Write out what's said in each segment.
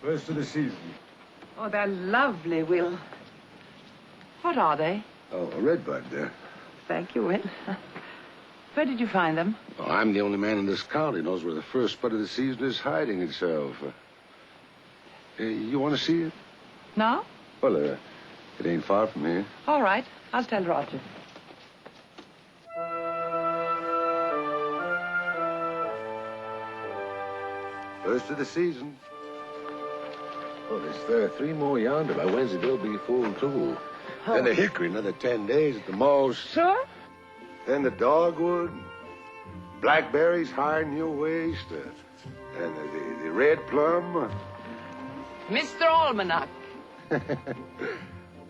First of the season. Oh, they're lovely, Will. What are they? Oh, a redbud there. Thank you, Will. Where did you find them? Oh, I'm the only man in this county who knows where the first bud of the season is hiding itself. You want to see it? No? Well, it ain't far from here. All right. I'll tell Roger. First of the season. Oh, there's 3 more yonder. By Wednesday, they'll be full, too. Oh. Then the hickory, another 10 days at the most. Sure? Then the dogwood, blackberries high in your waist, and the red plum. Mr. Almanac.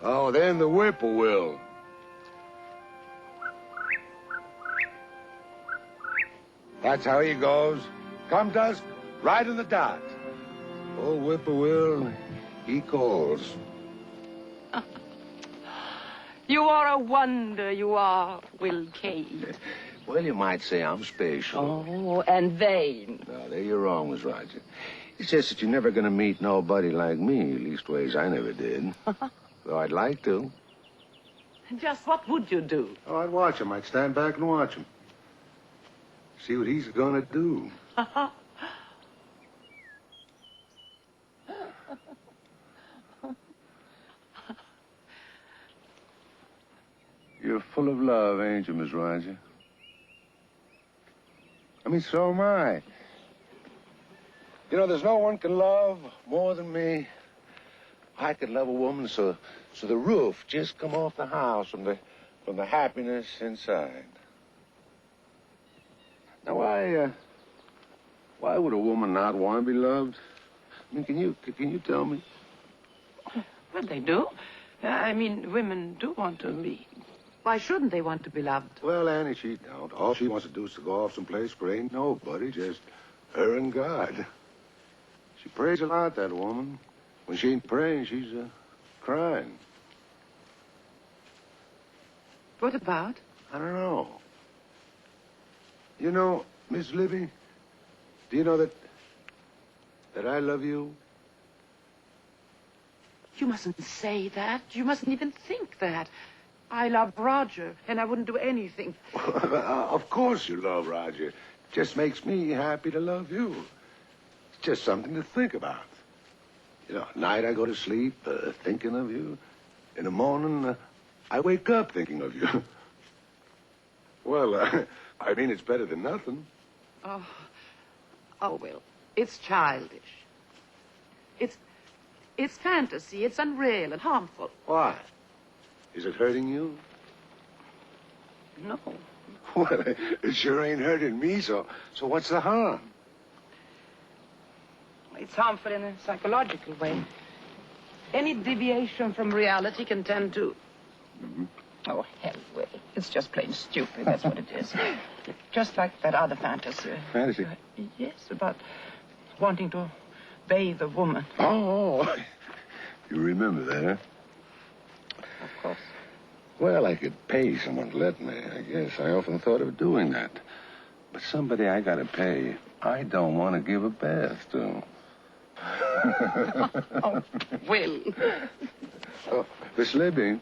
Oh, then the whippoorwill. That's how he goes. Come dusk, right in the dot. Old whippoorwill, he calls. You are a wonder, you are, Will Cade. Well, you might say I'm special. Oh, and vain. No, there you're wrong, Miss Roger. It's just that you're never going to meet nobody like me. Leastways, I never did. Though I'd like to. Just what would you do? Oh, I'd watch him. I'd stand back and watch him. See what he's going to do. You're full of love, ain't you, Miss Roger? I mean, so am I. You know, there's no one can love more than me. I could love a woman so the roof just come off the house from the happiness inside. Now, why would a woman not want to be loved? I mean, can you tell me? Well, they do. I mean, women do want to be. Why shouldn't they want to be loved? Well, Annie, she don't. All she wants to do is to go off someplace where ain't nobody, just her and God. She prays a lot, that woman. When she ain't praying, she's crying. What about? I don't know. You know, Miss Libby, do you know that I love you? You mustn't say that. You mustn't even think that. I love Roger, and I wouldn't do anything. Of course you love Roger. It just makes me happy to love you. It's just something to think about. You know, at night I go to sleep thinking of you. In the morning, I wake up thinking of you. Well, I mean, it's better than nothing. Oh, Will, it's childish. It's fantasy. It's unreal and harmful. Why? Is it hurting you? No. Well, it sure ain't hurting me, so what's the harm? It's harmful in a psychological way. Any deviation from reality can tend to... Mm-hmm. Oh, hell, Will. It's just plain stupid. That's what it is. Just like that other fantasy. Fantasy? Yes, about wanting to bathe a woman. Oh, you remember that, huh? Of course. Well, I could pay someone to let me, I guess. I often thought of doing that. But somebody I gotta pay, I don't want to give a bath to. Oh, Will. Oh, Miss Libby.